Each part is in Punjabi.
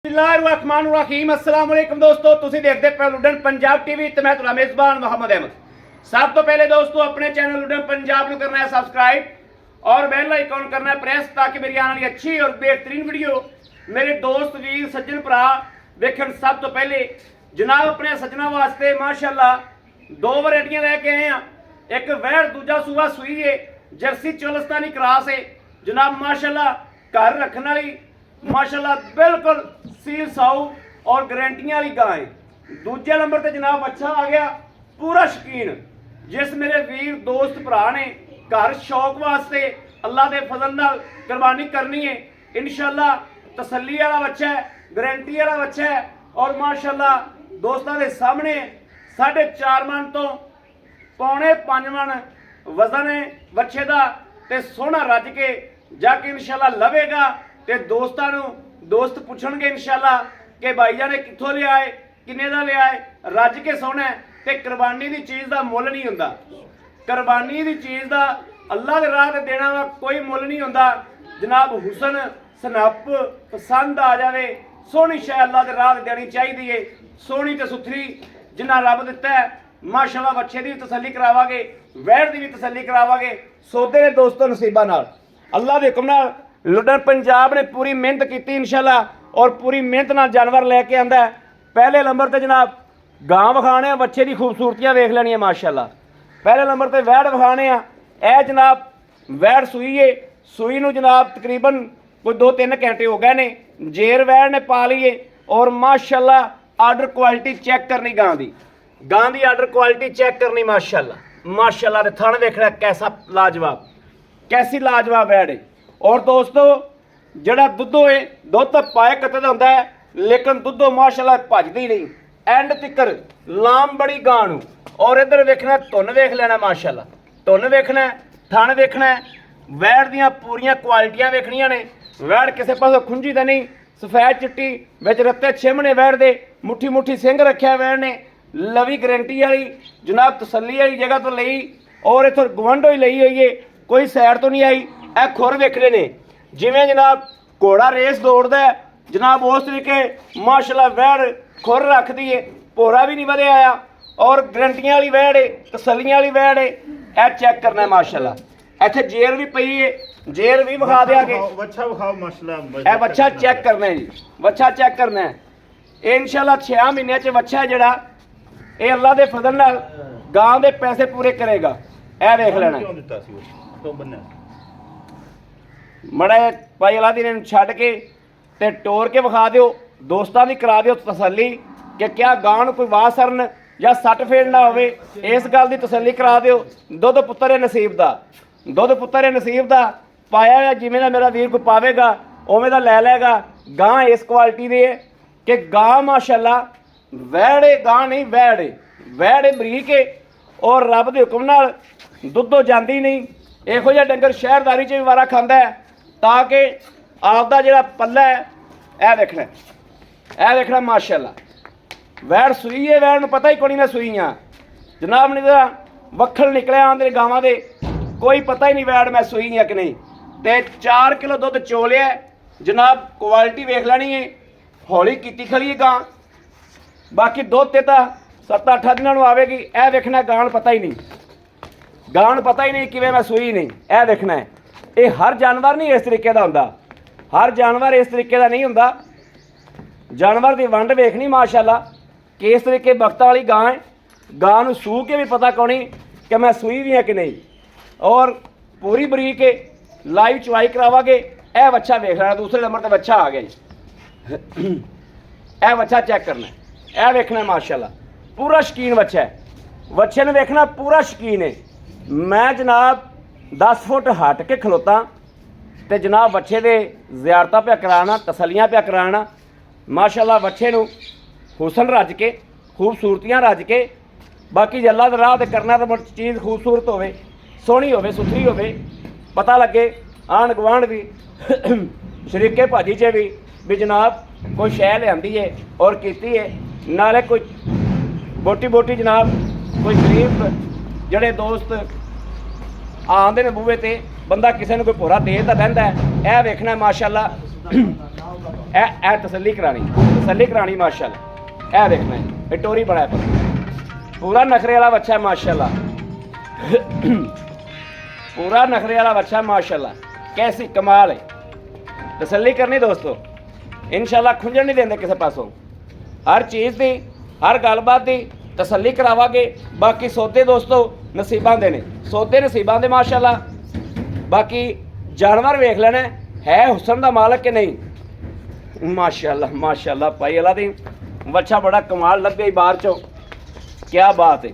बिस्मिल्लाहिर्रहमानिर्रहीम अस्सलाम वालेकुम दोस्तों, तुसी देखते पे लुडन पंजाब टीवी ते मैं तुहाडा मेज़बान मोहम्मद अहमद। सब तो पहले दोस्तों अपने चैनल लुडन पंजाब को करना है सब्सक्राइब और बेल आइकन करना है प्रेस ताकि मेरी आने वाली अच्छी और बेहतरीन वीडियो मेरे दोस्त वीर सज्जन भरा वेखन। सब तो पहले जनाब अपने सज्जना वास्ते माशाअल्लाह दो वैरायटियां लैके आए हैं। एक वैर दूजा सूआ सूई है, जर्सी चोलस्तानी क्रॉस है जनाब। माशाअल्लाह घर रखने वाली माशाअल्लाह बिल्कुल सील साऊ और गारंटियां वाली गाय। दूजे नंबर ते जनाब अच्छा आ गया पूरा शकीन, जिस मेरे वीर दोस्त भरा ने घर शौक वास्ते अल्लाह के फजल नाल कुर्बानी करनी है इंशाअल्लाह। तसल्ली वाला बच्चा है, गारंटी वाला बच्चा है और माशाअल्लाह दोस्तों के सामने 4.5 मन तो पौने 5 मन वजन है बच्चे का ते सोहना रज के जाके इंशाअल्लाह लवेगा ते दोस्तों दोस्त पूछणगे इंशाअल्लाह कि भाईजान ने कित्थों लिया है, किन्ने दा लिया है। रज के सोहना है ते कुर्बानी की चीज़ का मुल नहीं हुंदा। कुर्बानी की चीज़ का अल्लाह के राह ते देना वा कोई मुल नहीं हुंदा जनाब। हुसन सनप पसंद आ जाए सोहनी शै अल्लाह के राह ते देनी चाहिए है। सोहनी ते सुथरी जिन्ना रब दिता है माशाअल्लाह बच्चे की भी तसल्ली करावांगे, वैर की भी तसल्ली करावांगे। सौदे ने दोस्तों नसीबां नाल अल्लाह के हुक्म नाल लुडन पंजाब ने पूरी मेहनत की इंशाअल्लाह और पूरी मेहनत नाल जानवर लैके आंदा है। पहले नंबर ते जनाब गां विखाने बच्चे की खूबसूरतियां वेख लैनियां माशाअल्लाह। पहले नंबर ते वैड़ विखाने ए जनाब वैड़ सूई है। सूई नूं जनाब तकरीबन कोई 2-3 घंटे हो गए ने। जेर वैड़ ने पा ली है और माशाअल्लाह आर्डर क्वालिटी चेक करनी गां दी आर्डर क्वालिटी चेक करनी माशाअल्लाह। माशाअल्लाह दे थण वेखना कैसा लाजवाब, कैसी लाजवाब वैड़ है। और दोस्तों जड़ा दुद्धो है दुध तो पाए कते दा हुंदा है लेकिन दुद्धो माशाअल्लाह भजदी नहीं एंड तिकर लाम बड़ी गां नूं। और इधर वेखना धुन वेख लेना माशाअल्लाह, धुन वेखना थण वेखना वैड़ दियां पूरियां क्वालिटियां वेखनियां ने। वैड़ किसी पासों खुंजी तो नहीं, सफेद चिट्टी विच रत्ते छिमने वैड़ दे, मुट्ठी मुट्ठी सिंह रखिया वैड़ ने। लवी गारंटी वाली जनाब तसल्ली वाली जगह तो लई और इथों गवंडों ही लई हुई है, कोई सैर तो नहीं आई। ए खुर वेखने ने जिवें जनाब घोड़ा रेस दौड़दा है जनाब उस तरीके माशाअल्लाह वैड़ खुर रखदी है। भोरा भी नहीं वधिया आया और गारंटियां वाली वैड़ है, तसल्लियां वाली वैड़ है। ए चेक करना है माशाअल्लाह। इत्थे जेर भी पई है, जेर भी विखा देंगे। बच्चा विखाओ माशाअल्लाह। ए बच्चा चेक करना है जी, बच्चा चेक करना है। ये इंशाअल्लाह 6 महीने च बच्चा है जिहड़ा ये अल्लाह के फजल नाल गां दे पैसे पूरे करेगा। ए देख लेना मड़ा भाई अल्लाह दिन छड़ के ते टोर के विखा दिओ, दोस्तां दी करा दिओ तसल्ली कि क्या गां नूं कोई वाह सरन या सट फेड़ ना होवे, इस गल की तसल्ली करा दिओ। दुध पुत्तर है नसीब दा, दुध पुत्तर है नसीब दा। पाया है जिवें दा मेरा वीर कोई पावेगा उवें दा लै लेगा। गां इस क्वालिटी दी है कि गां माशाअल्लाह वैड़े गां नहीं वैड़े वैड़े बरीक है और रब दे हुक्म नाल दुद्धों जाती नहीं। इहो जिहा डंगर शहरदारी च भी वारा खांदा है ताकि आपदा जिहड़ा पल्ला है ए देखना माशाअल्लाह। वैड़ सूई है, वैड़ नूं पता ही कोई नहीं मैं सूई हाँ जनाब। नहीं तो वक्खल निकले आंदे गावां दे कोई पता ही नहीं वैड़ मैं सूई हाँ कि नहीं। ते 4 किलो दुध चोलिया जनाब, क्वालिटी वेख लैनी है। हौली कीती खड़ी है गां, बाकी दुध ते तां 7-8 दिनां नूं आवेगी। ए देखना गां नूं पता ही नहीं, गां नूं पता ही नहीं किवें मैं सूई नहीं। ए देखना है ये हर जानवर नहीं इस तरीके का हुंदा, हर जानवर इस तरीके का नहीं हुंदा। जानवर की वंड वेखनी माशाअल्लाह कि इस तरीके वक्तां वाली गां है। गां नूं सूह के भी पता कोनी कि मैं सूई भी हाँ कि नहीं। और पूरी बरीक है, लाइव चवाई करावांगे। ए बच्चा वेख लेना, दूसरे नंबर पर बच्चा आ गया जी। ए बच्चा चेक करना, ए वेखना माशाअल्लाह पूरा शकीन बच्चा है। बच्चे ने वेखना पूरा शकीन है। मैं जनाब 10 फुट हट के खलोता तो जनाब बच्चे दे ज़ियारतां पे कराना, तसलियां पे कराना माशाअल्लाह। बच्चे नूं हुसन रज के खूबसूरतियां रज के बाकी अल्लाह दे राह ते करना तो चीज़ खूबसूरत होवे, सोहनी होवे, सुथरी होवे, पता लगे आंढ गुआंढ भी शरीके भाजी च भी जनाब कोई शै लिआंदी है और कीती है। नाले कोई बोटी बोटी जनाब कोई गरीब जड़े दोस्त आंदे ने बूहे ते बंदा किसी ने कोई भोरा दे तां लैंदा है। ए वेखना माशाअल्लाह ਇਹ ਤਸੱਲੀ ਕਰਾਣੀ ਮਾਸ਼ਾਅੱਲਾ। ਇਹ ਦੇਖਣਾ ਜੀ, ਇਹ ਟੋਰੀ ਬੜਾ ਪਰ पूरा नखरे वाला बच्चा है माशाल्लाह, पूरा नखरे वाला बच्चा है माशाल्लाह। कैसी कमाल है। तसल्ली करनी दोस्तों, इंशाल्लाह खुंजण नहीं देंगे किसी पासों। हर चीज़ की हर गलबात की तसल्ली करावांगे। बाकी सौदे दोस्तों नसीबां दे ने, सौदे नसीबां दे माशाल्लाह। बाकी जानवर वेख लेना है हुसन दा मालक कि नहीं। माशाल्लाह माशाल्लाह भाई अल्लाह दी बच्चा बड़ा कमाल लगे बाहर चो। क्या बात है,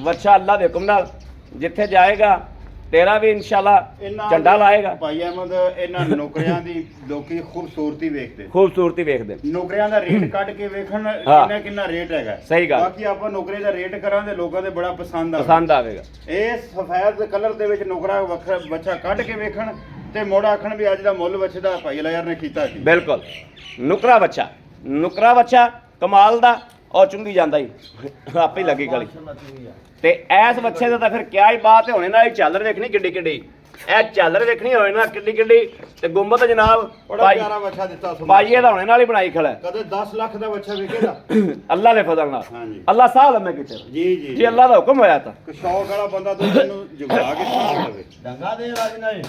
बच्चा अल्लाह दे हुक्म नाल जिथे जाएगा तेरा भी इंशाल्लाह झंडा लाएगा। ਭਾਈ ਅਹਿਮਦ ਇਹਨਾਂ ਨੌਕਰੀਆਂ ਦੀ ਲੋਕੀ ਖੂਬਸੂਰਤੀ ਵੇਖਦੇ, खूबसूरती वेखदे ਨੌਕਰੀਆਂ ਦਾ ਰੇਟ ਕੱਢ ਕੇ ਵੇਖਣ ਕਿੰਨਾ ਰੇਟ ਹੈਗਾ। ਸਹੀ ਗੱਲ। ਬਾਕੀ ਆਪਾਂ ਨੌਕਰੀ ਦਾ ਰੇਟ ਕਰਾਂਗੇ ਲੋਕਾਂ ਦੇ ਬੜਾ ਪਸੰਦ आवेगा। ਇਹ ਸਫੈਦ ਕਲਰ ਦੇ ਵਿੱਚ ਨੌਕਰਾ ਵੱਖਰਾ ਬੱਚਾ ਕੱਢ ਕੇ ਵੇਖਣ ਤੇ ਮੋੜ ਆਖਣ ਵੀ ਅੱਜ ਦਾ ਮੁੱਲ ਬੱਚੇ ਦਾ ਭਾਈ ਅਲਾ ਯਾਰ ਨੇ ਕੀਤਾ ਸੀ। बिल्कुल नुकरा बच्चा कमाल दा और चुंगी जांदा ही आपे ही लगी गली। ते ऐस बच्चे दा फिर क्या ही बात है। होने नाल झालर वेखनी किड्डी किड्डी, ए झालर वेखनी होए ना किड्डी किड्डी ते गुंबद जनाब बड़ा प्यारा बच्चा दिता सुन पाईए दा होने नाल ही बनाई खड़ा। कदे 10 लाख दा बच्चा विकेगा अल्लाह दे फजल नाल। हां जी अल्लाह साह लम्मे कीते जी जी जी अल्लाह दा हुक्म होया ता कोई शौक वाला बंदा तो तैनू जुगा के खा लवे डंगा दे राज नाल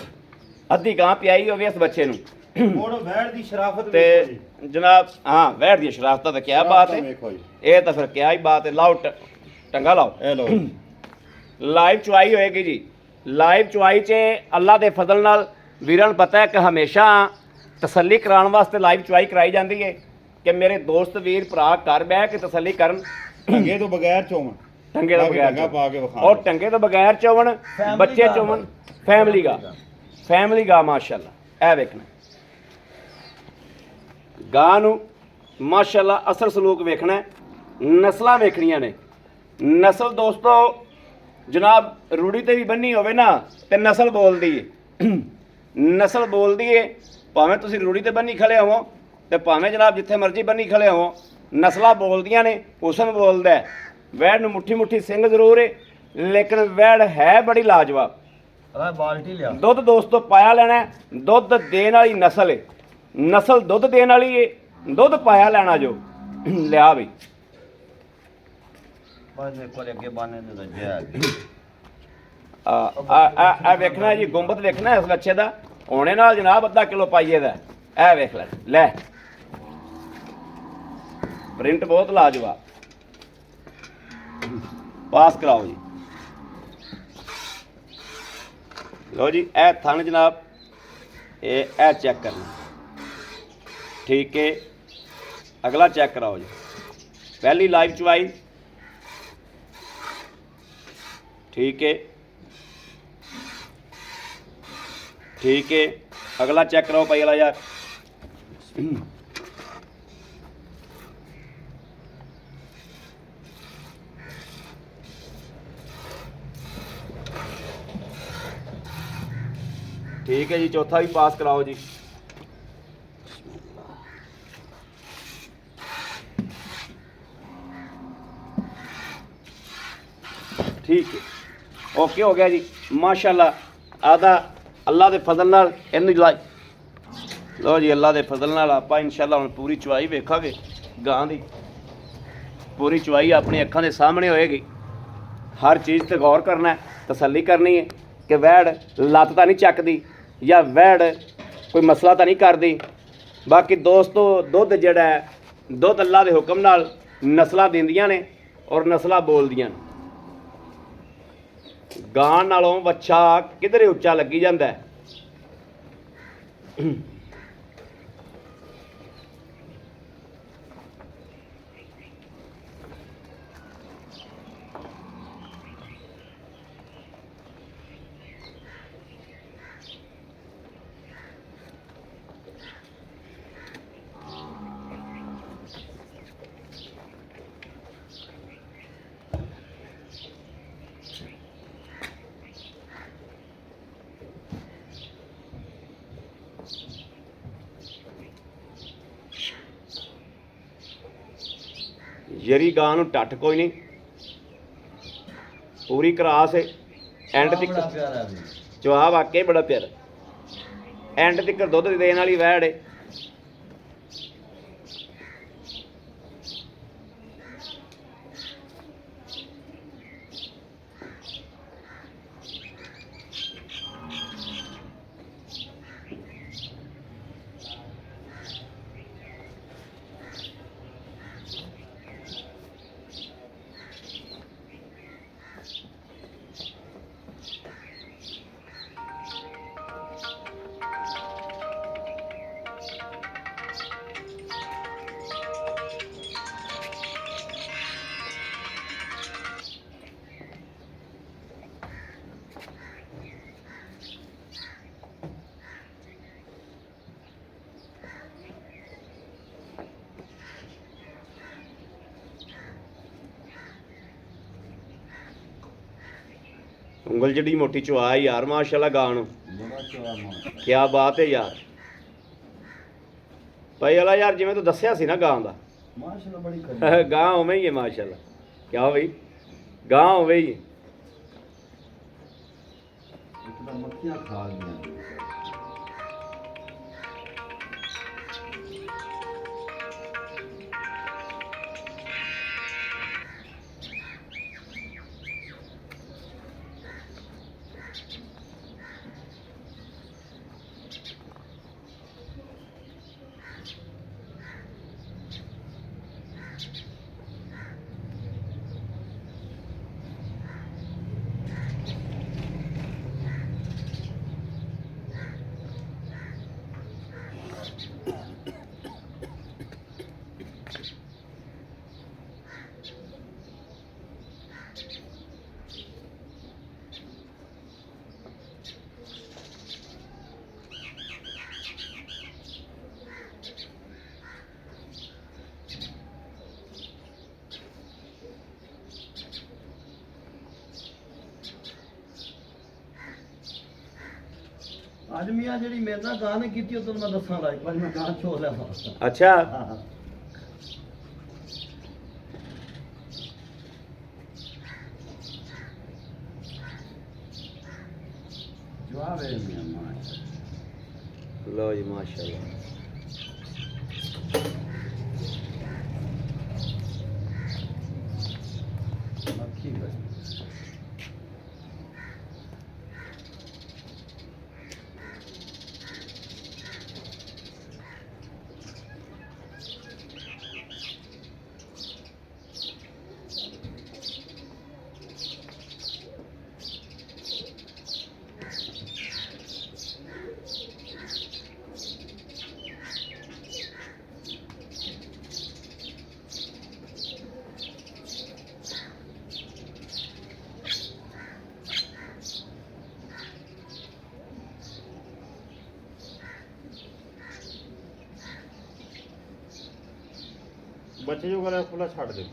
अद्धी गां प्याई होवे इस बच्चे नू। मोड़ वैड़ दी शराफत ते देखो जी। जनाब हाँ वैड़ दी शराफत दा क्या बात है। देखो जी ये तो फिर क्या ही बात है। लाओ टंगा लाओ। ए लो लाइव चुआई होएगी जी। लाइव चुआई च अल्लाह के फजल नाल वीरां नूं पता है कि हमेशा तसल्ली कराने वास्ते लाइव चुआई कराई जाती है कि मेरे दोस्त वीर भरा घर बह के तसल्ली करन। टंगे तो बगैर चोवन टंगे तो टंगा बगैर पा के विखा और टंगे तो बगैर चोवन बच्चे चोवन फैमिली गा माशाल्लाह। ए वेखना गां नूं माशाल्लाह असर सलूक वेखना है। नस्लां वेखणियां ने। नस्ल दोस्तों जनाब रूढ़ी ते भी बन्नी होवे ना ते नस्ल बोलदी है। नस्ल बोलदी है भावें तुसीं रूढ़ी ते बन्नी खड़े होवो ते भावें जनाब जिथे मर्जी बन्नी खड़े होवो, नस्लां बोलदियां ने। हुसन बोलदा है। वैड़ नूं मुट्ठी मुट्ठी सिंग जरूर है लेकिन वैड़ है बड़ी लाजवाब। बाल्टी लिया दुध दोस्तों पाया लेना है। दुध देने वाली नस्ल है। नस्ल दुध देने वाली है। दुध पाया लेना जो लिया भी वेखना जी। गुंबद वेखना इस बच्चे का होने नाल जनाब अद्धा किलो पाइए दा। ए वेख ले प्रिंट बहुत लाजवाब। पास कराओ जी। लो जी ए थन जनाब ए चेक करना ठीक है। अगला चेक कराओ जी। पहली लाइव चुवाई ठीक है अगला चेक कराओ भाई अला यार। ठीक है जी चौथा भी पास कराओ जी। ठीक है ओके हो गया जी माशाल्लाह। आधा अल्लाह के फजल नाल इन्हूं लाई लो जी। अल्लाह के फजल नाल आपां इंशाल्लाह हुण पूरी चुआई वेखांगे। गां दी पूरी चुआई अपनी अखां दे सामने होएगी। हर चीज़ ते गौर करना है, तसल्ली करनी है कि वैड़ लत्त तां नहीं चकदी या वैड़ कोई मसला तां नहीं करदी। बाकी दोस्तों दुध जिहड़ा है दुध अल्लाह के हुक्म नाल नस्लां दिंदियां ने और नस्लां बोलदियां ने। गां नालों बच्चा किधरे उच्चा लगी जाता है। जरी गां नूं टट कोई नहीं पूरी क्रास है। एंड तक जवाब वाकई बड़ा प्यारा। एंड तक दुध देने वाली वैड़ है। ਉਂਗਲ ਜਿਹੜੀ ਮੋਟੀ ਚੁਆ ਯਾਰ ਮਾਸ਼ਾਅੱਲਾ ਗਾਂ ਨੂੰ ਬੜਾ ਚਵਾ ਮਾਰ ਕੀ ਬਾਤ ਹੈ ਯਾਰ ਭਾਈ ਵਾਲਾ ਯਾਰ ਜਿਵੇਂ ਤੂੰ ਦੱਸਿਆ ਸੀ ਨਾ ਗਾਂ ਦਾ ਮਾਸ਼ਾਅੱਲਾ ਬੜੀ ਕਰੀ ਗਾਂ ਉਵੇਂ ਹੀ ਹੈ ਮਾਸ਼ਾਅੱਲਾ ਕਿਆ ਬਈ ਗਾਂ ਉਵੇਂ ਹੀ ਹੈ। ਇੱਕ ਤਾਂ ਮੱਖੀਆਂ ਖਾ ਗਈਆਂ ਅੱਜ ਮੀਆਂ ਜਿਹੜੀ ਮੇਰੇ ਨਾਲ ਗਾਂ ਨੇ ਕੀਤੀ ਉਹ ਤੁਹਾਨੂੰ ਮੈਂ ਦੱਸਾਂ ਲਾਇਕ ਪਰ ਮੈਂ ਗਾਂ ਛੋੜ ਲਿਆ ਅੱਛਾ ਹਾਂ ਜਵਾਬ ਹੈ ਮੀਆਂ ਮਾਸ਼ਾਅੱਲਾ ਲਓ ਜੀ ਮਾਸ਼ਾਅੱਲਾ ਮੱਖੀ ਬੜੀ ਬੱਚੇ ਜੋ ਕਰੇ ਖੁੱਲਾ ਛੱਡ ਦੇ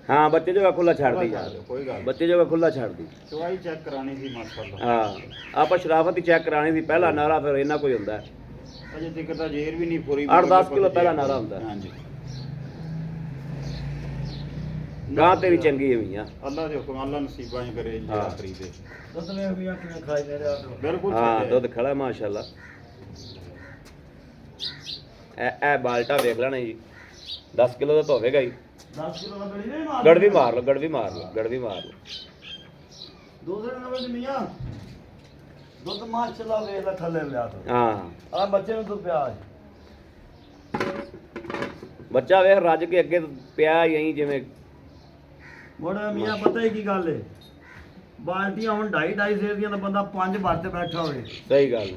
ਹਾਂ ਬੱਚੇ ਜਗ੍ਹਾ ਖੁੱਲਾ ਛੱਡਦੀ ਖੁੱਲਾ ਯਾਰ ਛੱਡ ਦਿਓ, ਕੋਈ ਗੱਲ ਬੱਚੇ ਜਗ੍ਹਾ ਖੁੱਲਾ ਛੱਡਦੀ ਚਵਾਈ ਚੈੱਕ ਕਰਾਣੀ ਸੀ ਮਾਸ਼ਾਅੱਲਾ ਹਾਂ ਆਪਾਂ ਸ਼ਰਾਫਤ ਹੀ ਚੈੱਕ ਕਰਾਣੀ ਸੀ ਪਹਿਲਾ ਨਾਰਾ ਫਿਰ ਇੰਨਾ ਕੋਈ ਹੁੰਦਾ ਹੈ। ਅਜੇ ਤੱਕ ਤਾਂ ਜੇਰ ਵੀ ਨਹੀਂ ਪੂਰੀ 8-10 ਕਿਲੋ ਪਹਿਲਾ ਨਾਰਾ ਹੁੰਦਾ ਹੈ। ਹਾਂਜੀ ਗਾਂ ਤੇਰੀ ਚੰਗੀ ਹੈ ਮੀਆਂ ਅੱਲਾ ਦੇ ਹੁਕਮ ਅੱਲਾ ਨਸੀਬਾਂ ਚ ਕਰੇ ਹਾਂ। ਆਖਰੀ ਦੇ ਦੁੱਧ ਨੇ ਮੀਆਂ ਕਿਵੇਂ ਖਾਈ ਮੇਰੇ ਆ ਬਿਲਕੁਲ ਹਾਂ ਛੱਡਿਆ। ਦੁੱਧ ਖੜਾ ਮਾਸ਼ਾਅੱਲਾ ਇਹ ਬਾਲਟਾ ਵੇਖ ਲੈਣਾ ਜੀ 10 ਕਿਲੋ ਦਾ ਤਾਂ ਹੋਵੇਗਾ ਹੀ 10 ਕਿਲੋ ਦਾ ਗੜੀ ਨਹੀਂ ਮਾਰ ਗੜਵੀ ਮਾਰ ਲਓ ਗੜਵੀ ਮਾਰ ਲਓ ਗੜਵੀ ਮਾਰ ਲਓ ਦੂਸਰੇ ਨੰਬਰ ਤੇ ਮੀਆਂ ਦੁੱਧ ਮਾਸ਼ਾਅੱਲਾ ਵੇਖ ਲੈ ਥੱਲੇ ਲਿਆ ਤੂੰ ਹਾਂ ਆ ਬੱਚੇ ਨੂੰ ਤੂੰ ਪਿਆਜ ਬੱਚਾ ਵੇਖ ਰੱਜ ਕੇ ਅੱਗੇ ਪਿਆ ਹੀ ਐਂ ਜਿਵੇਂ ਮੋੜਾ ਮੀਆਂ ਪਤਾ ਹੀ ਕੀ ਗੱਲ ਏ ਬਾਲਟੀਆਂ ਹੁਣ 2.5 ਸੇਰ ਦੀਆਂ ਤਾਂ ਬੰਦਾ 5 ਭਰ ਤੇ ਬੈਠਾ ਹੋਵੇ ਸਹੀ ਗੱਲ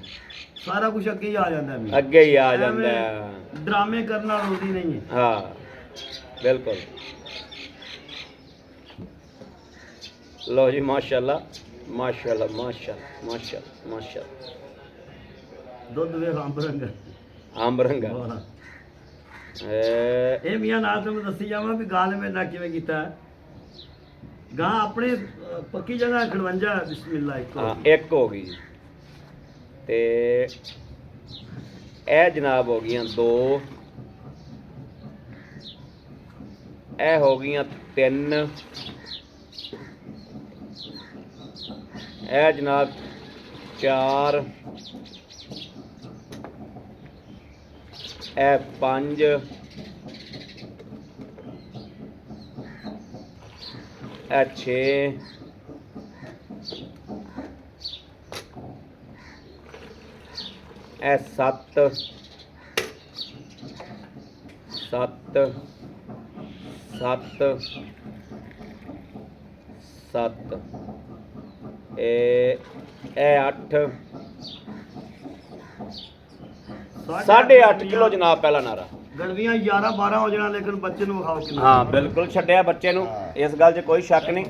ਸਾਰਾ ਕੁਝ ਅੱਗੇ ਹੀ ਆ ਜਾਂਦਾ ਮੀਆਂ ਅੱਗੇ ਹੀ ਆ ਜਾਂਦਾ ਹੈ। ਐਵੇਂ ਡਰਾਮੇ ਕਰਨ ਨਾਲ ਹੁੰਦੀ ਨਹੀਂ ਹੈ ਹਾਂ ਬਿਲਕੁਲ ਲਓ ਜੀ ਮਾਸ਼ਾਅੱਲਾ ਮਾਸ਼ਾਅੱਲਾ ਮਾਸ਼ਾਅੱਲਾ ਮਾਸ਼ਾਅੱਲਾ ਮਾਸ਼ਾਅੱਲਾ ਦੁੱਧ ਵੇਖ ਅੰਬ ਰੰਗ ਅੰਬ ਰੰਗਾ ਵਾਹ। ਇਹ ਮੀਆਂ ਨਾਲ ਤੁਹਾਨੂੰ ਦੱਸੀ ਜਾਵਾਂ ਵੀ ਗਾਂ ਨੇ ਮੇਰੇ ਨਾਲ ਕਿਵੇਂ ਕੀਤਾ ਹੈ। ਗਾਂ ਆਪਣੇ ਪੱਕੀ ਜਗ੍ਹਾ 58 ਬਿਸਮਿਲ੍ਲਾ ਇੱਕ ਹਾਂ ਇੱਕ ਹੋ ਗਈ ਜੀ ਤੇ ਇਹ ਜਨਾਬ ਹੋ ਗਈਆਂ 2 ਇਹ ਹੋ ਗਈਆਂ 3 ਇਹ ਜਨਾਬ 4 ਇਹ 5 ਇਹ 6 ਇਹ 7 7 7 7 ਇਹ 8 8.5 ਕਿਲੋ ਜਨਾਬ ਪਹਿਲਾ ਨਾਰਾ ਗੜਵੀਆਂ 11 12 ਹੋ ਜਾਣਾ ਲੇਕਿਨ ਬੱਚੇ ਨੂੰ ਵਿਖਾਓ ਕਿੰਨਾ ਹਾਂ ਬਿਲਕੁਲ ਛੱਡਿਆ ਬੱਚੇ ਨੂੰ ਇਸ ਗੱਲ 'ਚ ਕੋਈ ਸ਼ੱਕ ਨਹੀਂ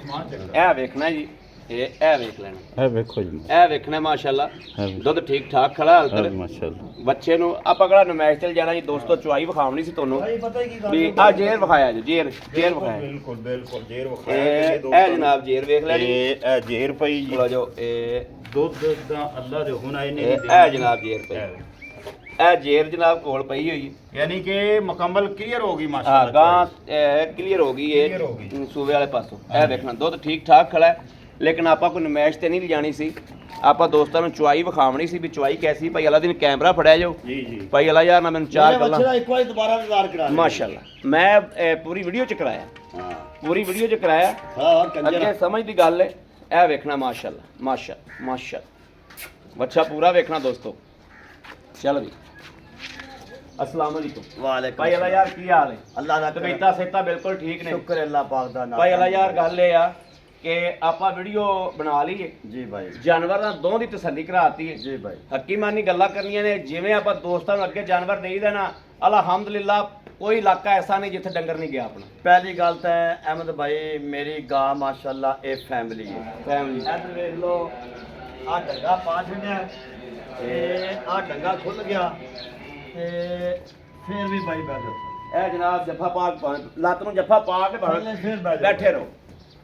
ਇਹ ਵੇਖਣਾ ਜੀ ਇਹ ਵੇਖ ਲੈਣਾ, ਇਹ ਵੇਖੋ ਜੀ, ਇਹ ਵੇਖਣਾ ਮਾਸ਼ਾਅੱਲਾ ਦੁੱਧ ਠੀਕ ਠਾਕ ਖੜਾ ਹਾਲ ਤੱਕ ਮਾਸ਼ਾਅੱਲਾ। ਬੱਚੇ ਨੂੰ ਆਪਾਂ ਕਿਹੜਾ ਨਮਾਇਸ਼ ਤੇ ਜਾਣਾ ਜੀ ਦੋਸਤੋ, ਚੁਆਈ ਵਿਖਾਉਣੀ ਸੀ ਤੁਹਾਨੂੰ ਭਾਈ ਪਤਾ ਕੀ ਗੱਲ ਵੀ ਆ ਜੇਰ ਵਿਖਾਇਆ ਜੀ, ਜੇਰ ਵਿਖਾਇਆ ਬਿਲਕੁਲ ਬਿਲਕੁਲ ਜੇਰ ਇਹ ਜਨਾਬ ਜੇਰ ਵੇਖ ਲੈਣੀ ਇਹ ਜੇਰ ਪਈ ਜੀ, ਥੋੜਾ ਜੋ ਇਹ ਦੁੱਧ ਦਾ ਅੱਲਾ ਦੇ ਹੁਣ ਆਏ ਨੇ ਇਹ ਜਨਾਬ ਜੇਰ ਪਈ, ਇਹ ਜੇਰ ਜਨਾਬ ਕੋਲ ਪਈ ਹੋਈ ਯਾਨੀ ਕਿ ਮੁਕੰਮਲ ਕਲੀਅਰ ਹੋ ਗਈ ਹਾਂ ਮਾਸ਼ਾਅੱਲਾ। ਗਾਂ ਕਲੀਅਰ ਹੋ ਗਈ Clear ਹੋ ਇਹ ਗਈ। ਸੂਬੇ ਵਾਲੇ ਪਾਸੋਂ। ਇਹ ਵੇਖਣਾ ਦੁੱਧ ਠੀਕ ਠਾਕ ਖੜਾ ਹੈ, ਲੇਕਿਨ ਆਪਾਂ ਕੋਈ ਨਮਾਇਸ਼ ਤੇ ਨਹੀਂ ਲਿਜਾਣੀ ਸੀ, ਆਪਾਂ ਦੋਸਤਾਂ ਨੂੰ ਚੁਆਈ ਵਿਖਾਵਣੀ ਸੀ ਵੀ ਚੁਆਈ ਕੈਸੀ। ਭਾਈ ਅੱਲਾ ਦਿਨ ਕੈਮਰਾ ਫੜਿਆ ਜਾਓ ਜੀ ਜੀ ਭਾਈ ਅੱਲਾ ਯਾਰ ਨਾ ਮੈਨੂੰ ਚਾਰ ਬੱਚੇ ਦਾ ਗੱਲਾਂ ਇੱਕ ਵਾਰੀ ਦੁਬਾਰਾ ਇੰਤਜ਼ਾਰ ਕਰਾ ਲਿਆ। ਮਾਸ਼ਾਅੱਲਾ ਮੈਂ ਪੂਰੀ ਵੀਡੀਓ ਚ ਕਰਾਇਆ, ਹਾਂ ਪੂਰੀ ਵੀਡੀਓ ਚ ਕਰਾਇਆ। ਹਾਂ ਕੰਜਰ ਅੱਗੇ ਸਮਝ ਦੀ ਗੱਲ ਹੈ, ਇਹ ਵੇਖਣਾ ਮਾਸ਼ਾਅੱਲਾ ਮਾਸ਼ਾਅੱਲਾ ਬੱਚਾ ਪੂਰਾ ਵੇਖਣਾ ਦੋਸਤੋ। ਚਲ ਵੀ अस्सलाम वालेकुम। ਵਾਲੇਕੁਮ ਭਾਈ ਅੱਲਾ ਯਾਰ ਕੀ ਹਾਲ ਹੈ? ਅੱਲਾਹ ਦਾ ਤਬੀਅਤਾਂ ਸਿਹਤਾਂ ਬਿਲਕੁਲ ਠੀਕ ਨੇ? ਸ਼ੁਕਰ ਹੈ ਅੱਲਾਹ ਪਾਕ ਦਾ ਨਾਮ। ਭਾਈ ਅੱਲਾ ਯਾਰ ਗੱਲ ਇਹ ਆ ਕਿ ਆਪਾਂ ਵੀਡੀਓ ਬਣਾ ਲਈਏ, ਜੀ ਭਾਈ ਜਾਨਵਰਾਂ ਦੋਹਾਂ ਦੀ ਤਸੱਲੀ ਕਰਾਤੀ ਹੈ, ਜੀ ਭਾਈ ਹਕੀਮਾਨੀ ਗੱਲਾਂ ਕਰਨੀਆਂ ਨੇ। ਜਿਵੇਂ ਆਪਾਂ ਦੋਸਤਾਂ ਨੂੰ ਅੱਗੇ ਜਾਨਵਰ ਦੇਈਦਾ ਨਾ, ਅਲਹਮਦੁਲਿਲਾ ਕੋਈ ਇਲਾਕਾ ਐਸਾ ਨਹੀਂ ਜਿੱਥੇ ਡੰਗਰ ਨਹੀਂ ਗਿਆ ਆਪਣਾ। ਪਹਿਲੀ ਗੱਲ ਤਾਂ ਹੈ ਅਹਿਮਦ ਭਾਈ ਮੇਰੀ ਗਾਂ ਮਾਸ਼ਾਅੱਲਾ ਇਹ ਫੈਮਿਲੀ ਹੈ। ਫੈਮਿਲੀ ਇੱਧਰ ਵੇਖ ਲਓ ਆ ਡੰਗਾ ਪਾ ਛੱਡਿਆ ਤੇ ਆ ਡੰਗਾ ਖੁੱਲ ਗਿਆ ਤੇ ਫਿਰ ਵੀ ਭਾਈ ਬੈਠੋ ਇਹ ਜਨਾਬ ਜੱਫਾ ਪਾ ਲੱਤ ਨੂੰ ਜੱਫਾ ਪਾ ਕੇ ਥੱਲੇ ਫਿਰ ਬੈਠ ਜਾਓ। ਬੈਠੇ ਰਹੋ।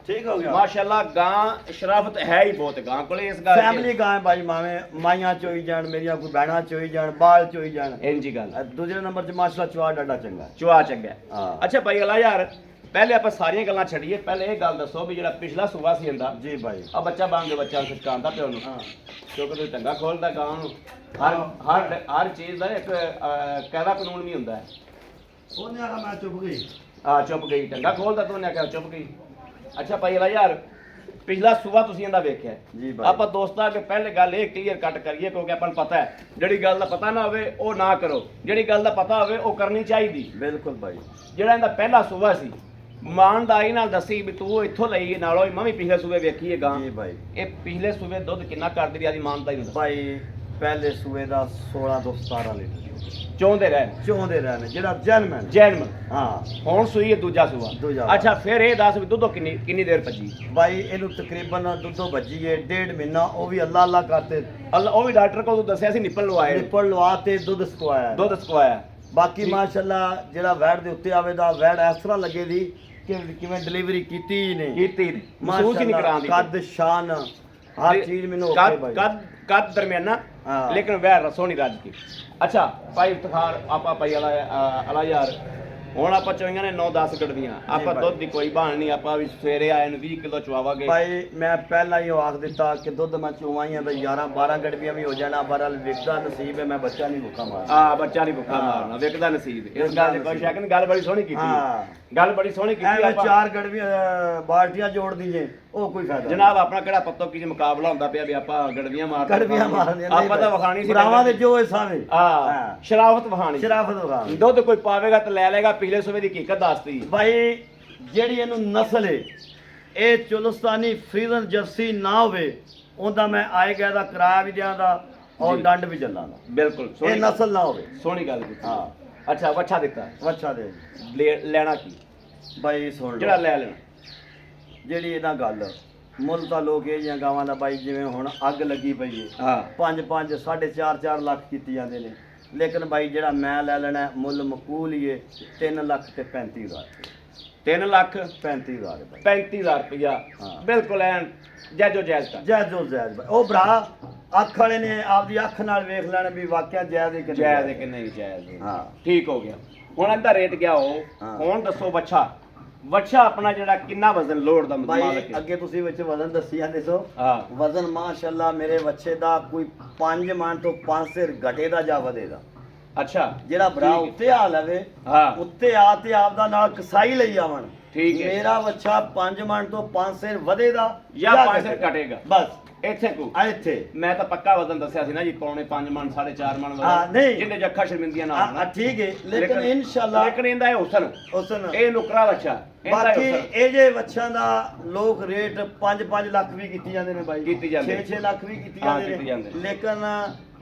ਠੀਕ ਹੋ ਗਿਆ ਮਾਸ਼ਾਅੱਲਾ ਗਾਂ ਸ਼ਰਾਫਤ ਹੈ ਹੀ ਬਹੁਤ ਗਾਂ ਕੋਲੇ ਇਸ ਗੱਲ ਫੈਮਿਲੀ ਗਾਂ ਹੈ ਭਾਈ, ਮਾਵੇਂ ਮਾਈਆਂ ਚੋਈ ਜਾਣ, ਮੇਰੀਆਂ ਕੋਈ ਭੈਣਾਂ ਚੋਈ ਜਾਣ, ਬਾਲ ਚੋਈ ਜਾਣ। ਇੰਜੀ ਗੱਲ ਦੂਜੇ ਨੰਬਰ 'ਚ ਮਾਸ਼ਾਅੱਲਾ ਚੁਆ ਡਾਡਾ ਚੰਗਾ। ਚੁਆ ਚੰਗਾ। ਹਾਂ ਅੱਛਾ ਭਾਈ ਅੱਲਾ ਯਾਰ ਪਹਿਲੇ ਆਪਾਂ ਸਾਰੀਆਂ ਗੱਲਾਂ ਛੱਡੀਏ, ਪਹਿਲੇ ਇਹ ਗੱਲ ਦੱਸੋ ਵੀ ਜਿਹੜਾ ਪਿਛਲਾ ਸੂਆ ਸੀ ਇਹਦਾ ਜੀ ਭਾਈ ਆ ਬੱਚਾ ਬਣ ਕੇ ਬੱਚਾ ਸਚਕਾਉਂਦਾ ਪਿਓ ਨੂੰ, ਹਾਂ ਕਿਉਂਕਿ ਤੁਸੀਂ ਟੰਗਾ ਖੋਲਦਾ ਗਾਂ ਨੂੰ। ਹਰ ਚੀਜ਼ ਦਾ ਇੱਕ ਕਾਇਦਾ ਕਾਨੂੰਨ ਵੀ ਹੁੰਦਾ ਹੈ। ਉਹਨੇ ਆਖਿਆ ਮੈਂ ਚੁੱਪ ਗਈ। ਆ ਚੁੱਪ ਗਈ, ਟੰਗਾ ਖੋਲਦਾ ਤੂੰ ਨੇ ਆਖਿਆ ਚੁੱਪ ਗਈ। ਅੱਛਾ ਭਾਈ ਅੱਲਾ ਯਾਰ ਪਿਛਲਾ ਸੂਆ ਤੁਸੀਂ ਇਹਦਾ ਵੇਖਿਆ, ਜੀ ਭਾਈ। ਆਪਾਂ ਦੋਸਤਾਂ ਅੱਗੇ ਪਹਿਲੇ ਗੱਲ ਇਹ ਕਲੀਅਰ ਕੱਟ ਕਰੀਏ, ਕਿਉਂਕਿ ਆਪਾਂ ਨੂੰ ਪਤਾ ਹੈ ਜਿਹੜੀ ਗੱਲ ਦਾ ਪਤਾ ਨਾ ਹੋਵੇ ਉਹ ਨਾ ਕਰੋ, ਜਿਹੜੀ ਗੱਲ ਦਾ ਪਤਾ ਹੋਵੇ ਉਹ ਕਰਨੀ ਚਾਹੀਦੀ। ਬਿਲਕੁਲ ਭਾਈ ਜਿਹੜਾ ਇਹਦਾ ਪਹਿਲਾ ਸੂਆ ਸੀ ਇਮਾਨਦਾਰੀ ਨਾਲ ਦੱਸੀ ਵੀ ਤੂੰ ਇੱਥੋਂ ਲਈ ਨਾਲੋਂ ਮੈਂ ਵੀ ਪਿਛਲੇ ਸੂਬੇ ਵੇਖੀ ਹੈ ਗਾਂ। ਜੀ ਭਾਈ ਇਹ ਪਿਛਲੇ ਸੂਬੇ ਦੁੱਧ ਕਿੰਨਾ ਕਰਦੀ ਰਹੀ ਆਦੀ ਇਮਾਨਦਾਰੀ ਨਾਲ ਭਾਈ ਪਹਿਲੇ ਸੂਏ ਦਾ 16 ਤੋਂ 17 ਲੀਟਰ ਚਾਹੁੰਦੇ ਰਹੇ ਚੋਂਦੇ ਰਹਿਣੇ ਜਿਹੜਾ ਜਨਮ ਹੈ। ਜੈਨਮ ਹਾਂ ਹੁਣ ਸੂਈ ਹੈ ਦੂਜਾ ਸੂਆ। ਦੂਜਾ। ਅੱਛਾ ਫਿਰ ਇਹ ਦੱਸ ਵੀ ਦੁੱਧੋਂ ਕਿੰਨੀ ਦੇਰ ਭੱਜੀ? ਭਾਈ ਇਹਨੂੰ ਤਕਰੀਬਨ ਦੁੱਧੋਂ ਭੱਜੀ ਹੈ 1.5 ਮਹੀਨਾ, ਉਹ ਵੀ ਅੱਲਾ ਅੱਲਾ ਕਰਤੇ ਅੱਲਾ ਉਹ ਵੀ ਡਾਕਟਰ ਕੋਲ ਦੱਸਿਆ ਸੀ ਨਿੱਪਲ ਲਵਾਏ, ਨਿੱਪਲ ਲਵਾ ਤੇ ਦੁੱਧ ਸਕਵਾਇਆ। ਦੁੱਧ ਸਕਵਾਇਆ। ਬਾਕੀ ਮਾਸ਼ਾਅੱਲਾ ਜਿਹੜਾ ਵੈੜ ਦੇ ਉੱਤੇ ਆਵੇਦਾ ਵੈੜ ਇਸ ਤਰ੍ਹਾਂ ਲੱਗੇ ਦੀ ਕਿ ਕਿਵੇਂ ਡਿਲੀਵਰੀ ਕੀਤੀ ਹੀ ਨਹੀਂ, ਕੀਤੀ ਨੀ, ਮਹਿਸੂਸ ਹੀ ਨਹੀਂ ਕਰਾਉਂਦੀ। ਕੱਦ ਸ਼ਾਨ ਹਰ ਚੀਜ਼ ਮੈਨੂੰ ਓਕੇ ਭਾਈ। ਕੱਦ ਦਰਮਿਆਨਾ ਹਾਂ। ਲੇਕਿਨ ਵੈਰ ਸੋਹਣੀ ਰੱਜ ਕੀ। ਅੱਛਾ ਭਾਈ ਇਫਤਖਾਰ ਆਪਾਂ ਭਾਈ ਅਲਾ ਯਾਰ ਹੁਣ ਆਪਾਂ ਚੋਈਆਂ ਨੇ 9-10 ਗੜਵੀਆਂ, ਆਪਾਂ ਭਾਈ। ਦੁੱਧ ਦੀ ਕੋਈ ਬਹਾਨ ਨਹੀਂ, ਆਪਾਂ ਵੀ ਸਵੇਰੇ ਆਏ ਨੂੰ 20 ਕਿਲੋ ਚਵਾਵਾਂਗੇ। ਭਾਈ ਮੈਂ ਪਹਿਲਾਂ ਹੀ ਉਹ ਆਖ ਦਿੱਤਾ ਕਿ ਦੁੱਧ ਮੈਂ ਚੁਵਾਈਆਂ ਤਾਂ 11-12 ਗੜਵੀਆਂ ਵੀ ਹੋ ਜਾਣਾ, ਬਹਰਹਾਲ ਵਿਕਦਾ ਨਸੀਬ ਹੈ, ਮੈਂ ਬੱਚਾ ਨਹੀਂ ਭੁੱਖਾ ਮਾਰਨਾ। ਆ ਬੱਚਾ ਨਹੀਂ ਭੁੱਖਾ ਮਾਰਨਾ, ਵਿਕਦਾ ਨਸੀਬ। ਇਸ ਗੱਲ ਦੀ ਕੋਈ ਸ਼ੱਕ ਨਹੀਂ, ਗੱਲ ਬੜੀ ਸੋਹਣੀ ਕੀਤੀ ਹਾਂ। ਗੱਲ ਬੜੀ ਸੋਹਣੀ ਕੀਤੀ ਐਵੇਂ ਆਪਾਂ। 4 ਗੜਵੀਆਂ ਬਾਲਟੀਆਂ ਜੋੜ ਦਈਏ ਉਹ ਕੋਈ ਫਾਇਦਾ ਜਨਾਬ ਆਪਣਾ ਕਿਹੜਾ ਪੱਤੋ ਕੀ ਮੁਕਾਬਲਾ ਹੁੰਦਾ ਪਿਆ ਵੀ ਆਪਾਂ ਗੜਵੀਆਂ ਮਾਰਦੇ ਗੜਵੀਆਂ ਮਾਰਦੇ ਆਪਾਂ ਤਾਂ ਵਿਖਾਣੀ ਸੀ ਭਰਾਵਾਂ ਦੇ ਜੋ ਹਿਸਾਵੇ ਹਾਂ ਸ਼ਰਾਫਤ ਵਿਖਾਣੀ। ਸ਼ਰਾਫਤ ਵਿਖਾ। ਦੁੱਧ ਕੋਈ ਪਾਵੇਗਾ ਤੇ ਲੈ ਲੇਗਾ, ਪਿਛਲੇ ਸੂਬੇ ਦੀ ਹਕੀਕਤ ਦੱਸਦੀ। ਭਾਈ ਜਿਹੜੀ ਇਹਨੂੰ ਨਸਲ ਹੈ ਇਹ ਚੁਲਸਤਾਨੀ ਫਰੀਜ਼ਨ ਜਰਸੀ ਨਾ ਹੋਵੇ ਉਹਦਾ ਮੈਂ ਆਏ ਗਿਆ ਦਾ ਕਿਰਾਇਆ ਵੀ ਦਿਆਂਦਾ ਔਰ ਜੀ। ਡੰਡ ਵੀ ਚੱਲਾਂਗਾ। ਬਿਲਕੁਲ ਇਹ ਸੋਹਣੀ ਨਸਲ ਨਾ ਹੋਵੇ। ਸੋਹਣੀ ਗੱਲ ਕੀਤੀ। ਹਾਂ ਅੱਛਾ ਵੱਛਾ ਦਿੱਤਾ, ਵੱਛਾ ਦੇ ਲੈਣਾ ਕੀ ਭਾਈ ਸੁਣ ਜਿਹੜਾ ਲਓ ਲੈ ਲੈਣਾ। ਜਿਹੜੀ ਇਹਦਾ ਗੱਲ ਮੁੱਲ ਤਾਂ ਲੋਕ ਇਹ ਜੀਆਂ ਗਾਵਾਂ ਦਾ ਭਾਈ ਜਿਵੇਂ ਹੁਣ ਅੱਗ ਲੱਗੀ ਪਈ ਹੈ ਹਾਂ 5-5 4.5 ਲੱਖ ਕੀਤੀ ਜਾਂਦੇ ਨੇ, ਲੇਕਿਨ ਭਾਈ ਜਿਹੜਾ ਮੈਂ ਲੈ ਲੈਣਾ ਮੁੱਲ ਮਕੂਲ ਹੀ ਹੈ 3 ਲੱਖ ਤੇ 35,000 3 ਲੱਖ 35,000 ਭਾਈ 35,000 ਰੁਪਇਆ ਹਾਂ। ਬਿਲਕੁਲ ਐਨ ਜਾਇਜ਼ੋ ਜਾਇਜ਼ ਕਰ। ਜਾਇਜ਼ ਭਾਈ। ਉਹ ਭਰਾ ਅੱਖ ਵਾਲੇ ਨੇ ਆਪਦੀ ਅੱਖ ਨਾਲ ਵੇਖ ਲੈਣਾ ਵੀ ਵਾਕਿਆ ਜਾਇਜ਼ ਹੈ ਕਿ ਨਹੀਂ ਜਾਇਜ਼ ਹੈ ਕਿ ਨਹੀਂ ਜਾਇਜ਼। ਹਾਂ ਠੀਕ ਹੋ ਗਿਆ। ਹੁਣ ਇਹਦਾ ਰੇਟ ਕਿਆ ਹੋ? ਹਾਂ। ਹੁਣ ਦੱਸੋ ਵੱਛਾ ਆਪਣਾ ਜਿਹੜਾ ਕਿੰਨਾ ਵਜ਼ਨ ਲੋਡ ਦਾ ਭਾਈ ਮਾਲਕ ਹੈ? ਅੱਗੇ ਤੁਸੀਂ ਵਿੱਚ ਵਜ਼ਨ ਦੱਸੀ ਜਾਂਦੇ ਸੋ ਹਾਂ ਵਜ਼ਨ ਮਾਸ਼ਾਅੱਲਾ ਮੇਰੇ ਬੱਚੇ ਦਾ ਕੋਈ 5 ਮਣ ਤੋਂ 5 ਸਿਰ ਘਟੇ ਦਾ ਜਾਂ ਵਧੇ ਦਾ। ਅੱਛਾ ਜਿਹੜਾ ਭਰਾ ਠੀਕ ਹੈ। ਉੱਤੇ ਆ ਲਵੇ ਹਾਂ ਉੱਤੇ ਆ ਤੇ ਆਪਦਾ ਨਾਲ ਕਸਾਈ ਲਈ ਆਵਣ। ਠੀਕ ਹੈ। ਮੇਰਾ ਬੱਚਾ 5 ਮਣ ਤੋਂ 5 ਸਿਰ ਵਧੇ ਦਾ ਜਾਂ 5 ਸਿਰ ਘਟੇਗਾ ਬਸ ਇੱਥੇ ਕੋ। ਆ ਇੱਥੇ ਮੈਂ ਤਾਂ ਪੱਕਾ ਵਜ਼ਨ ਦੱਸਿਆ ਸੀ ਨਾ ਜੀ, ਪੌਣੇ 5 ਮਣ 4.5 ਮਣ ਹਾਂ, ਨਹੀਂ। ਜਿਹਦੇ ਜੱਖਾ ਸ਼ਰਮਿੰਦੀਆਂ ਨਾ ਆ ਠੀਕ ਹੈ ਲੇਕਿਨ ਇਨਸ਼ਾਅੱਲਾ ਲੇਕਿਨ ਇਹਦਾ ਇਹ ਹੁਸਨ, ਉਸਨ ਇਹ ਨੁਕਰਾ ਬੱਚਾ, ਇਹਦਾ ਬਾਕੀ ਹੁਸਨ ਇਹ ਜੇ ਬੱਚਿਆਂ ਦਾ ਲੋਕ ਰੇਟ 5-5 ਲੱਖ ਵੀ ਕੀਤੀ ਜਾਂਦੇ ਨੇ ਬਾਈ, ਕੀਤੀ ਜਾਂਦੇ। 6-6 ਲੱਖ ਵੀ ਕੀਤੀ ਹਾਂ, ਜਾਂਦੇ ਕੀਤੀ ਜਾਂਦੇ। ਨੇ, ਲੇਕਿਨ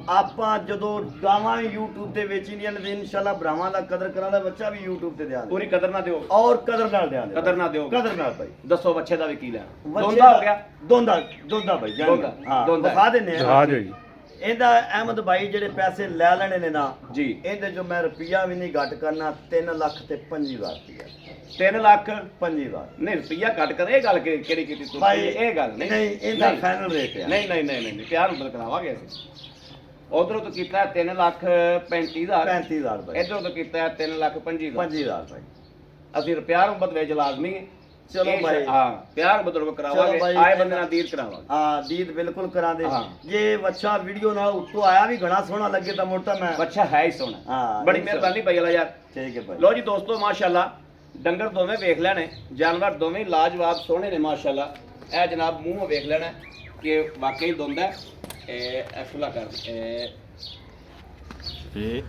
ਆਪਾਂ ਜਦੋਂ ਗਾਵਾਂ ਵੀ YouTube ਤੇ ਵੇਚੀਆਂ ਨੇ ਤੇ ਇਨਸ਼ਾਅੱਲਾ ਭਰਾਵਾਂ ਦਾ ਕਦਰ ਕਰਾਂ ਦਾ ਬੱਚਾ ਵੀ YouTube ਤੇ ਦਿਆਂਗੇ ਪੂਰੀ ਕਦਰ ਨਾ ਦਿਓ, ਔਰ ਕਦਰ ਨਾਲ ਦਿਆਂਗੇ। ਕਦਰ ਨਾ ਦਿਓ, ਕਦਰ ਨਾਲ ਭਾਈ। ਦੱਸੋ ਬੱਚੇ ਦਾ ਵੀ ਕੀ ਲੈਣਾ? ਬੱਚੇ ਦੋਂਦਾ ਹੋ ਗਿਆ, ਦੋਂਦਾ ਭਾਈ ਜਾਨ ਹਾਂ ਦੋਂਦਾ। ਦਿਖਾ ਦਿੰਨੇ ਆ। ਹਾਂ ਜੀ ਇਹਦਾ ਅਹਿਮਦ ਭਾਈ ਜਿਹੜੇ ਪੈਸੇ ਲੈ ਲੈਣੇ ਨੇ ਨਾ ਜੀ ਇਹਦੇ ਜੋ ਮੈਂ ਰੁਪਈਆ ਵੀ ਨਹੀਂ ਘੱਟ ਕਰਨਾ 3 ਲੱਖ ਤੇ 25,000 ਰੁਪਈਆ 3 ਲੱਖ 25,000 ਨਹੀਂ ਰੁਪਈਆ ਕੱਟ ਕਰ, ਇਹ ਗੱਲ ਕਿਹੜੀ ਕੀਤੀ ਤੂੰ? ਭਾਈ ਇਹ ਗੱਲ ਨਹੀਂ, ਨਹੀਂ ਇਹਦਾ ਫਾਈਨਲ ਰੇਟ ਹੈ। ਨਹੀਂ ਪਿਆਰ ਨੂੰ ਕਰਾਵਾਂਗੇ ਅਸੀਂ। ਉਧਰੋਂ ਤੋਂ ਕੀਤਾ 3 ਲੱਖ 35,000, 35,000 ਰੁਪਏ ਇਧਰੋਂ ਤੋਂ ਕੀਤਾ 3 ਲੱਖ 25,000। 25,000 ਭਾਈ। ਅਸੀਂ ਪਿਆਰ ਮੁਹੱਬਤ ਵਿੱਚ ਲਾਜ਼ਮੀ ਹੈ। ਚਲੋ ਇਹ ਭਾਈ। ਹਾਂ ਪਿਆਰ ਮੁਹੱਬਤ ਚਲੋ ਕਰਾਵਾਂਗੇ, ਭਾਈ, ਆਏ ਬੰਦੇ ਨਾਲ ਦੀਦ ਕਰਾਵਾਂਗੇ। ਹਾਂ ਦੀਦ ਬਿਲਕੁਲ ਕਰਾਂਦੇ। ਹਾਂ। ਜੇ ਬੱਚਾ ਵੀਡੀਓ ਨਾਲ ਉੱਤੋਂ ਆਇਆ ਵੀ ਘਣਾ ਸੋਹਣਾ ਲੱਗੇ ਤਾਂ ਮੋਟਾ ਮੈਂ ਬੱਚਾ ਹੈ ਹੀ ਸੋਹਣਾ। ਹਾਂ, ਬੜੀ ਇਹ ਮਿਹਰਬਾਨੀ ਭਾਈ ਵਾਲਾ ਯਾਰ। ਠੀਕ ਹੈ ਭਾਈ। ਲੋ ਜੀ ਦੋਸਤੋ ਮਾਸ਼ਾਅੱਲਾ ਡੰਗਰ ਦੋਵੇਂ ਵੇਖ ਲੈਣੇ, ਜਾਨਵਰ ਦੋਵੇਂ ਲਾਜਵਾਬ ਸੋਹਣੇ ਨੇ ਮਾਸ਼ਾਅੱਲਾ। ਇਹ ਜਨਾਬ ਮੂੰਹ ਵੇਖ ਲੈਣਾ ਕਿ ਵਾਕਈ ਦੁੰਦਾ ਹੈ। ਇਹ ਖੁੱਲਾ ਕਰ ਇਹ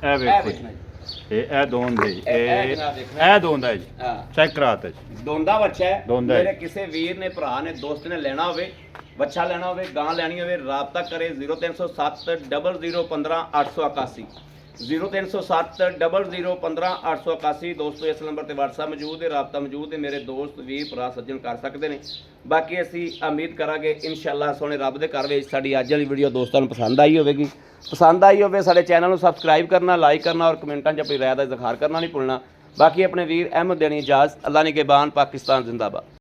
ਵੇਖੋ ਵੇਖਣਾ ਜੀ। ਇਹ ਦੋਂਦ ਹੈ ਜੀ, ਇਹ ਜਨਾਬ ਦੇਖਣਾ। ਇਹ ਦੋਂਦ ਹੈ ਜੀ, ਹਾਂ ਚੈੱਕ ਕਰਾਤਾ ਜੀ। ਦੋਂਦਾ ਬੱਚਾ ਹੈ। ਦੋਂਦਾ ਹੈ। ਮੇਰੇ ਕਿਸੇ ਵੀਰ ਨੇ ਭਰਾ ਨੇ ਦੋਸਤ ਨੇ ਲੈਣਾ ਹੋਵੇ, ਬੱਚਾ ਲੈਣਾ ਹੋਵੇ, ਗਾਂ ਲੈਣੀ ਹੋਵੇ, ਰਾਬਤਾ ਕਰੇ 0307 00 15 881 0307 00 15 881। ਦੋਸਤੋ ਇਸ ਨੰਬਰ ਤੇ WhatsApp ਮੌਜੂਦ ਹੈ, ਰਾਬਤਾ ਮੌਜੂਦ ਹੈ। ਮੇਰੇ ਦੋਸਤ ਵੀਰ ਭਰਾ ਸੱਜਣ ਕਰ ਸਕਦੇ ਨੇ। ਬਾਕੀ ਅਸੀਂ ਉਮੀਦ ਕਰਾਂਗੇ ਇਨਸ਼ਾਅੱਲਾ ਸੋਹਣੇ ਰੱਬ ਦੇ ਘਰ ਵਿੱਚ ਸਾਡੀ ਅੱਜ ਵਾਲੀ ਵੀਡੀਓ ਦੋਸਤਾਂ ਨੂੰ ਪਸੰਦ ਆਈ ਹੋਵੇਗੀ। ਪਸੰਦ ਆਈ ਹੋਵੇ ਸਾਡੇ ਚੈਨਲ ਨੂੰ ਸਬਸਕ੍ਰਾਈਬ ਕਰਨਾ, ਲਾਈਕ ਕਰਨਾ ਔਰ ਕਮੈਂਟਾਂ 'ਚ ਆਪਣੀ ਰਾਏ ਦਾ ਇਜ਼ਹਾਰ ਕਰਨਾ ਨਹੀਂ ਭੁੱਲਣਾ। ਬਾਕੀ ਆਪਣੇ ਵੀਰ ਅਹਿਮਦ ਦੇਣੀ ਇਜਾਜ਼ਤ। ਅੱਲਾ ਨਿਗਹਿਬਾਨ, ਪਾਕਿਸਤਾਨ ਜ਼ਿੰਦਾਬਾਦ।